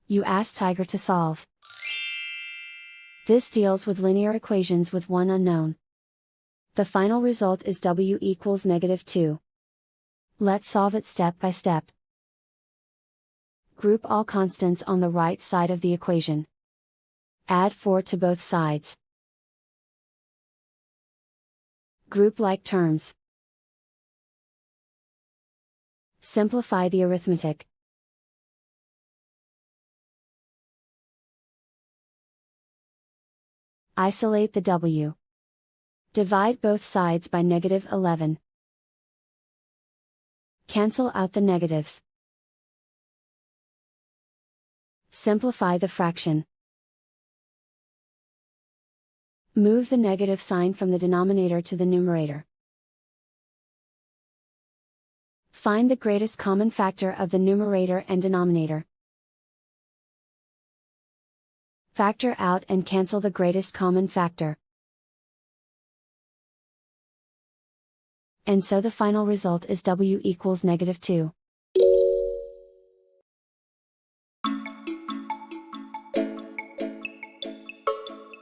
You ask Tiger to solve. This deals with linear equations with one unknown. The final result is w equals -2. Let's solve it step by step. Group all constants on the right side of the equation. Add 4 to both sides. Group like terms. Simplify the arithmetic. Isolate the w. Divide both sides by -11. Cancel out the negatives. Simplify the fraction. Move the negative sign from the denominator to the numerator. Find the greatest common factor of the numerator and denominator. Factor out and cancel the greatest common factor. And so the final result is w equals -2.